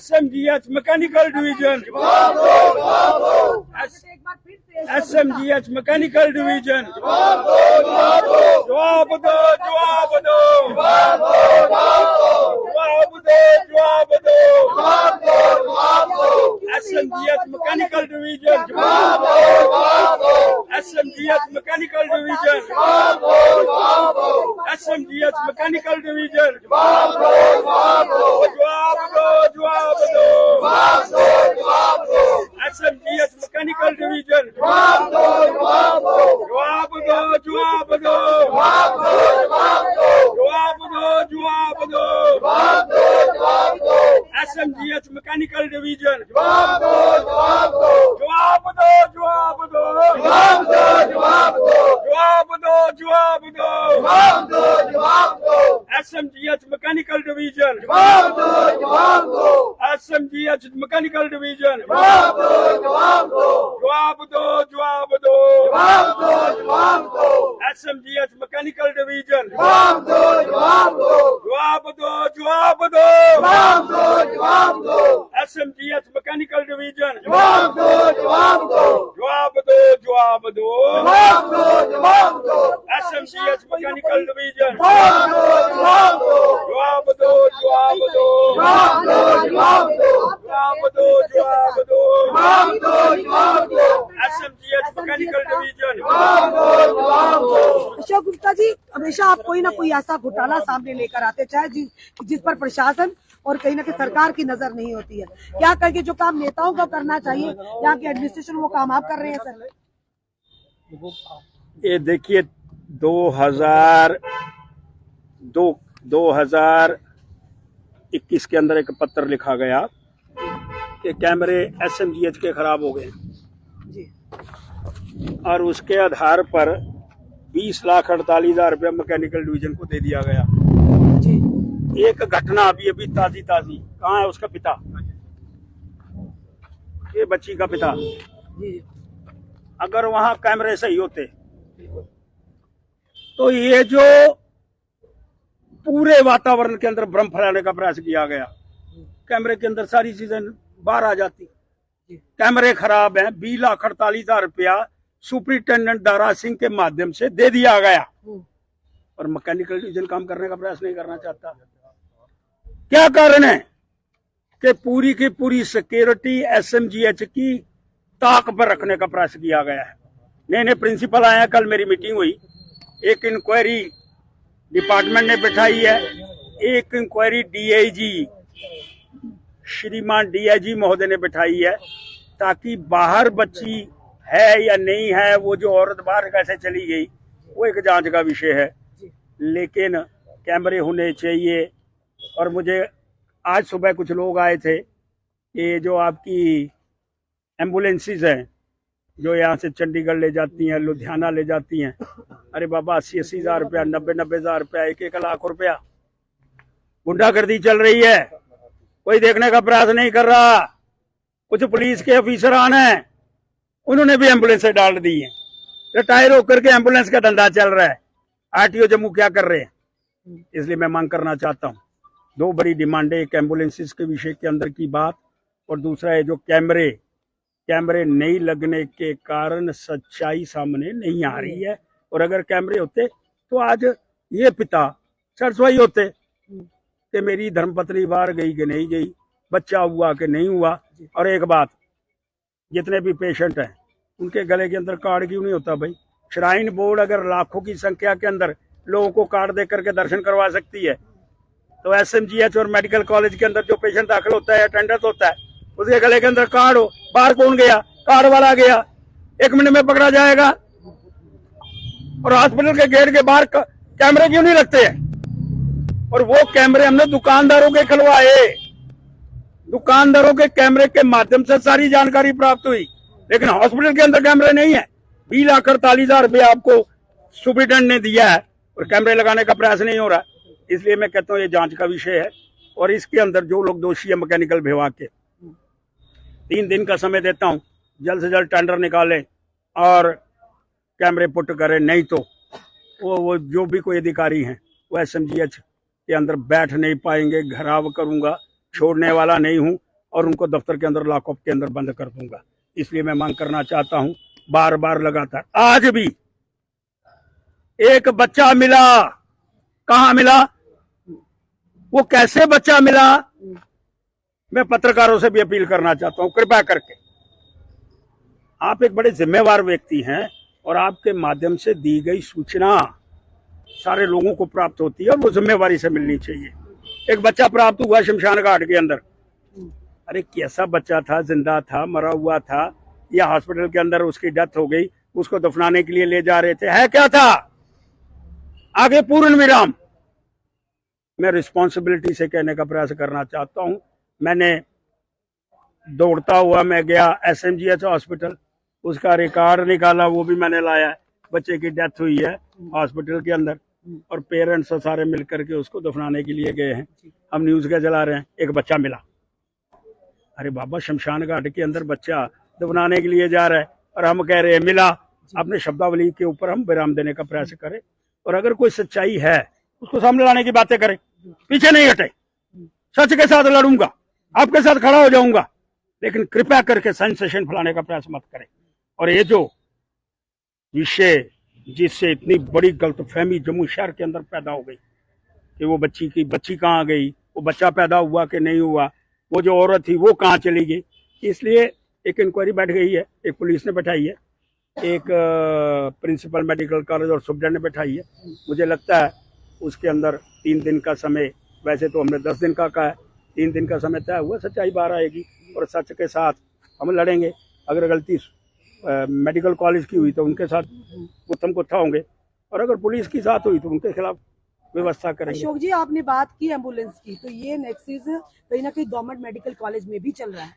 SMGH mechanical division, SMGH mechanical division, जवाब दो, जवाब दो, जवाब दो, जवाब दो, SMGH mechanical division, SMGH mechanical division, SMGH mechanical division, जवाब दो, जवाब दो, SMGH मैकेनिकल डिवीजन, जवाब दो, जवाब दो, जवाब दो, जवाब दो, SMGH मैकेनिकल डिवीजन, जवाब दो, जवाब दो, जवाब दो, जवाब दो, जवाब दो, SMGH मैकेनिकल डिवीजन, जवाब दो, SMGH मैकेनिकल डिवीजन, जवाब दो, जवाब दो, SMGH मैकेनिकल डिवीजन, जवाब दो, जवाब दो, SMGH मैकेनिकल डिवीजन, जवाब दो, जवाब दो, SMGH मैकेनिकल डिवीजन, जवाब दो, SMGH mechanical division. Ashok Gupta ji, हमेशा आप कोई ना कोई ऐसा घोटाला सामने लेकर आते, चाहे जिस पर प्रशासन और कहीं ना कहीं सरकार की नजर नहीं होती है। क्या करके जो काम नेताओं को करना चाहिए, यहाँ की एडमिनिस्ट्रेशन वो काम आप कर रहे हैं सर? ये देखिए 2021 के अंदर एक पत्र लिखा गया कि कैमरे SMGH के खराब हो गए और उसके आधार पर 20,48,000 रुपया मैकेनिकल डिवीजन को दे दिया गया। एक घटना अभी ताजी कहाँ है उसका पिता, ये बच्ची का पिता, अगर वहां कैमरे सही होते तो ये जो पूरे वातावरण के अंदर भ्रम फैलाने का प्रयास किया गया, कैमरे के अंदर सारी चीजें बाहर आ जाती। कैमरे खराब हैं, 20,48,000 रुपया सुपरिटेंडेंट दारा सिंह के माध्यम से दे दिया गया और मैकेनिकल डिवीजन काम करने का प्रयास नहीं करना चाहता। क्या कारण है कि पूरी की पूरी सिक्योरिटी SMGH की ताक पर रखने का प्रयास किया गया है। नए प्रिंसिपल आए हैं, कल मेरी मीटिंग हुई, एक इंक्वायरी डिपार्टमेंट ने बैठाई है, एक इंक्वायरी DIG श्रीमान DIG महोदय ने बैठाई है, ताकि बाहर बच्ची है या नहीं है, वो जो औरत बाहर कैसे चली गई वो एक जांच का विषय है, लेकिन कैमरे होने चाहिए। और मुझे आज सुबह कुछ लोग आए थे, ये जो आपकी एम्बुलेंसेज हैं जो यहाँ से चंडीगढ़ ले जाती हैं, लुधियाना ले जाती हैं, अरे बाबा 80-80 हज़ार रुपया, 90-90 हज़ार रुपया, 1-1 लाख रुपया गुंडागर्दी चल रही है। कोई देखने का प्रयास नहीं कर रहा। कुछ पुलिस के ऑफिसर हैं, उन्होंने भी एम्बुलेंस डाल दी है, रिटायर होकर के एम्बुलेंस का धंधा चल रहा है। RTO जम्मू क्या कर रहे हैं? इसलिए मैं मांग करना चाहता हूँ, दो बड़ी डिमांड है, एक एम्बुलेंसेज के विषय के अंदर की बात, और दूसरा है जो कैमरे नहीं लगने के कारण सच्चाई सामने नहीं आ रही है। और अगर कैमरे होते तो आज ये पिता सरसवाई होते कि मेरी धर्मपत्नी बाहर गई कि नहीं गई, बच्चा हुआ कि नहीं हुआ। और एक बात, जितने भी पेशेंट हैं उनके गले के अंदर कार्ड क्यों नहीं होता भाई? श्राइन बोर्ड अगर लाखों की संख्या के अंदर लोगों को कार्ड दे करके दर्शन करवा सकती है, तो SMGH और मेडिकल कॉलेज के अंदर जो पेशेंट दाखिल होता है, अटेंडेंस होता है, उसके गले के अंदर कार्ड हो, बाहर कौन गया? कार्ड वाला गया, 1 मिनट में पकड़ा जाएगा। और हॉस्पिटल के गेट के बाहर कैमरे क्यों नहीं लगते हैं? और वो कैमरे हमने दुकानदारों के खुलवाए, दुकानदारों के कैमरे के माध्यम से सारी जानकारी प्राप्त हुई, लेकिन हॉस्पिटल के अंदर कैमरे नहीं है। 20,48,000 रुपया आपको सुप्रिटेंडेंट ने दिया है और कैमरे लगाने का प्रयास नहीं हो रहा। इसलिए मैं कहता हूँ ये जांच का विषय है, और इसके अंदर जो लोग दोषी है मैकेनिकल विभाग के, 3 दिन का समय देता हूँ, जल्द से जल्द टेंडर निकालें और कैमरे पुट करें, नहीं तो वो जो भी कोई अधिकारी हैं वो SMGH के अंदर बैठ नहीं पाएंगे। घराव करूंगा, छोड़ने वाला नहीं हूं। और उनको दफ्तर के अंदर लॉकअप के अंदर बंद कर दूंगा। इसलिए मैं मांग करना चाहता हूं बार बार लगातार। आज भी एक बच्चा मिला, कहां मिला, वो कैसे बच्चा मिला, मैं पत्रकारों से भी अपील करना चाहता हूं, कृपया करके आप एक बड़े जिम्मेवार व्यक्ति हैं और आपके माध्यम से दी गई सूचना सारे लोगों को प्राप्त होती है और वो जिम्मेवारी से मिलनी चाहिए। एक बच्चा प्राप्त हुआ शमशान घाट के अंदर, अरे कैसा बच्चा था, जिंदा था, मरा हुआ था, या हॉस्पिटल के अंदर उसकी डेथ हो गई, उसको दफनाने के लिए ले जा रहे थे, है क्या था, आगे पूर्ण विराम। मैं रिस्पॉन्सिबिलिटी से कहने का प्रयास करना चाहता हूं। मैंने दौड़ता हुआ मैं गया SMGH हॉस्पिटल, उसका रिकॉर्ड निकाला, वो भी मैंने लाया है। बच्चे की डेथ हुई है हॉस्पिटल के अंदर और पेरेंट्स सारे मिलकर के उसको दफनाने के लिए गए हैं। हम न्यूज क्या चला रहे हैं, एक बच्चा मिला। अरे बाबा, शमशान घाट के अंदर बच्चा दफनाने के लिए जा रहा है और हम कह रहे हैं मिला। अपने शब्दावली के ऊपर हम विराम देने का प्रयास करें और अगर कोई सच्चाई है उसको सामने लाने की बातें करें, पीछे नहीं हटे। सच के साथ लड़ूंगा, आपके साथ खड़ा हो जाऊंगा, लेकिन कृपया करके सेंसेशन फैलाने का प्रयास मत करें। और ये जो विषय जिससे इतनी बड़ी गलतफहमी जम्मू शहर के अंदर पैदा हो गई कि वो बच्ची कहाँ गई, वो बच्चा पैदा हुआ कि नहीं हुआ, वो जो औरत थी वो कहाँ चली गई, इसलिए एक इंक्वायरी बैठ गई है। एक पुलिस ने बैठाई है, एक प्रिंसिपल मेडिकल कॉलेज और सुप्रिटेंडेंट ने बैठाई है। मुझे लगता है उसके अंदर 3 दिन का समय, वैसे तो हमने 10 दिन का कहा है, 3 दिन का समय तय हुआ, सच्चाई बाहर आएगी और सच के साथ हम लड़ेंगे। अगर गलती मेडिकल कॉलेज की हुई तो उनके साथ गुत्थम गुत्था होंगे और अगर पुलिस की साथ हुई तो उनके खिलाफ व्यवस्था करेंगे। अशोक जी, आपने बात की एम्बुलेंस की, तो ये नेक्सिस कहीं ना कहीं गवर्नमेंट मेडिकल कॉलेज में भी चल रहा है,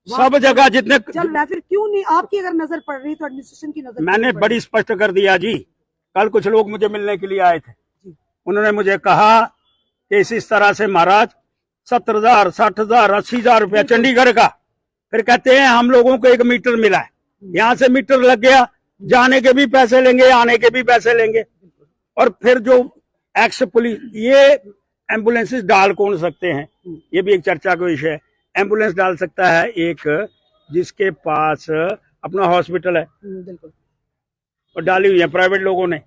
सब जगह जितने चल रहा है, फिर क्यों नहीं आपकी अगर नजर पड़ रही तो एडमिनिस्ट्रेशन की नजर? मैंने बड़ी स्पष्ट कर दिया जी। कल कुछ लोग मुझे मिलने के लिए आए थे, उन्होंने मुझे कहा कि इस तरह से महाराज 70,000, 60,000, 80,000 रुपया चंडीगढ़ का, फिर कहते हैं हम लोगों को 1 मीटर मिला है, यहाँ से मीटर लग गया, जाने के भी पैसे लेंगे, आने के भी पैसे लेंगे। और फिर जो एक्स पुलिस, ये एम्बुलेंसेस डाल कौन सकते हैं, ये भी एक चर्चा का विषय है। एम्बुलेंस डाल सकता है एक जिसके पास अपना हॉस्पिटल है, और डाली हुई है प्राइवेट लोगों ने।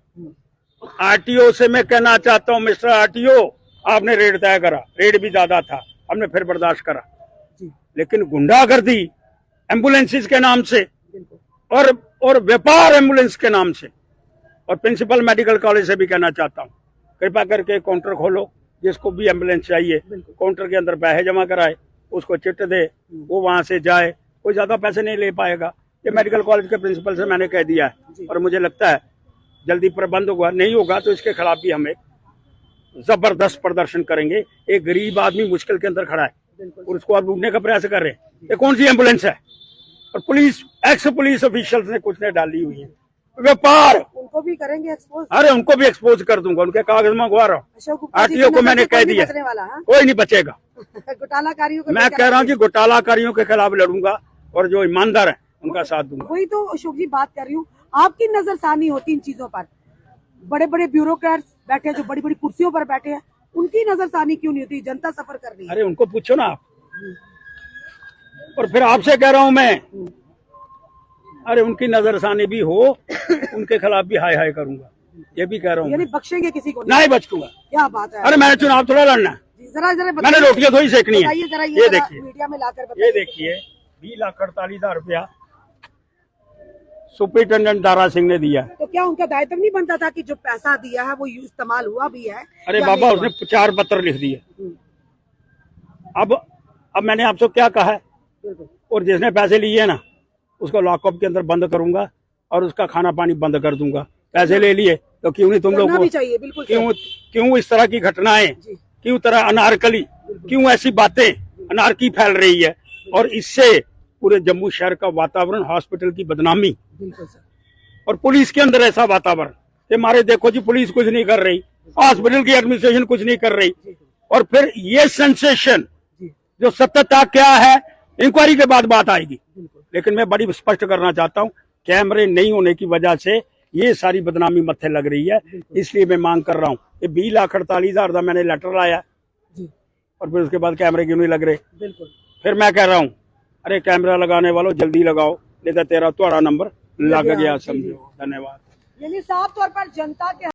RTO से मैं कहना चाहता हूँ, मिस्टर RTO, आपने रेट तय करा, रेट भी ज्यादा था, हमने फिर बर्दाश्त करा, लेकिन गुंडागर्दी एम्बुलेंसेस के नाम से और व्यापार एम्बुलेंस के नाम से, और प्रिंसिपल मेडिकल कॉलेज से भी कहना चाहता हूँ, कृपया करके काउंटर खोलो, जिसको भी एम्बुलेंस चाहिए काउंटर के अंदर पैसे जमा कराए, उसको चिट दे, वो वहां से जाए, कोई ज्यादा पैसे नहीं ले पाएगा। ये मेडिकल कॉलेज के प्रिंसिपल से मैंने कह दिया है और मुझे लगता है जल्दी प्रबंध होगा, नहीं होगा तो इसके खिलाफ भी हम एक जबरदस्त प्रदर्शन करेंगे। एक गरीब आदमी मुश्किल के अंदर खड़ा है और उसको आप लूटने का प्रयास कर रहे हैं, ये कौन सी एम्बुलेंस है? और पुलिस, एक्स पुलिस ऑफिशियल्स ने कुछ ने डाली हुई है, व्यापार, उनको भी करेंगे एक्सपोज। अरे उनको भी एक्सपोज कर दूंगा, उनके कागज मंगवा रहा हूँ। RTO को मैंने कह दिया, कोई नहीं बचेगा। घोटालाकारियों मैं कह रहा हूँ कि घोटालाकारियों के खिलाफ लड़ूंगा और जो ईमानदार है उनका साथ दूंगा। वही तो अशोक जी बात कर रही हूँ, आपकी नजरसानी होती इन चीजों पर, बड़े बड़े ब्यूरोक्रेट्स बैठे हैं जो बड़ी बड़ी कुर्सियों पर बैठे हैं, उनकी नजरसानी क्यों नहीं होती? जनता सफर कर रही है। अरे उनको पूछो ना आप, और फिर आपसे कह रहा हूं मैं, अरे उनकी नजरसानी भी हो, उनके खिलाफ भी हाय हाय करूंगा, ये भी कह रहा हूँ। यानी बख्शेंगे किसी को नहीं बचूंगा। क्या बात है? अरे मैंने चुनाव थोड़ा लड़ना है, जरा जरा मैंने रोटियां थोड़ी सेकनी है। ये देखिए मीडिया में लाकर, ये देखिए 20,48,000 रुपया सुपरिटेंडेंट दारा सिंह ने दिया। तो क्या उनका दायित्व नहीं बनता था कि जो पैसा दिया है वो इस्तेमाल हुआ भी है? अरे बाबा, उसने 4 पत्र लिख दिए। अब मैंने आपसे क्या कहा है, और जिसने पैसे लिए ना उसको लॉकअप के अंदर बंद करूंगा और उसका खाना पानी बंद कर दूंगा। पैसे ले लिए तो क्यों नहीं तुम लोग को, बिल्कुल क्यों इस तरह की घटनाएं, क्यों तरह अनारकली, क्यों ऐसी बातें, अनारकी फैल रही है और इससे पूरे जम्मू शहर का वातावरण, हॉस्पिटल की बदनामी और पुलिस के अंदर ऐसा वातावरण कि मारे देखो जी पुलिस कुछ नहीं कर रही, हॉस्पिटल की एडमिनिस्ट्रेशन कुछ नहीं कर रही। और फिर ये सेंसेशन जो सत्यता क्या है इंक्वायरी के बाद बात आएगी, लेकिन मैं बड़ी स्पष्ट करना चाहता हूं, कैमरे नहीं होने की वजह से ये सारी बदनामी मत्थे लग रही है। इसलिए मैं मांग कर रहा हूं कि 20,48,000 का मैंने लेटर लाया और फिर उसके बाद कैमरे क्यों नहीं लग रहे? फिर मैं कह रहा हूँ, अरे कैमरा लगाने वालों जल्दी लगाओ, नहीं तो तेरा थोड़ा नंबर लग गया समझो। धन्यवाद। यानी साफ तौर पर जनता के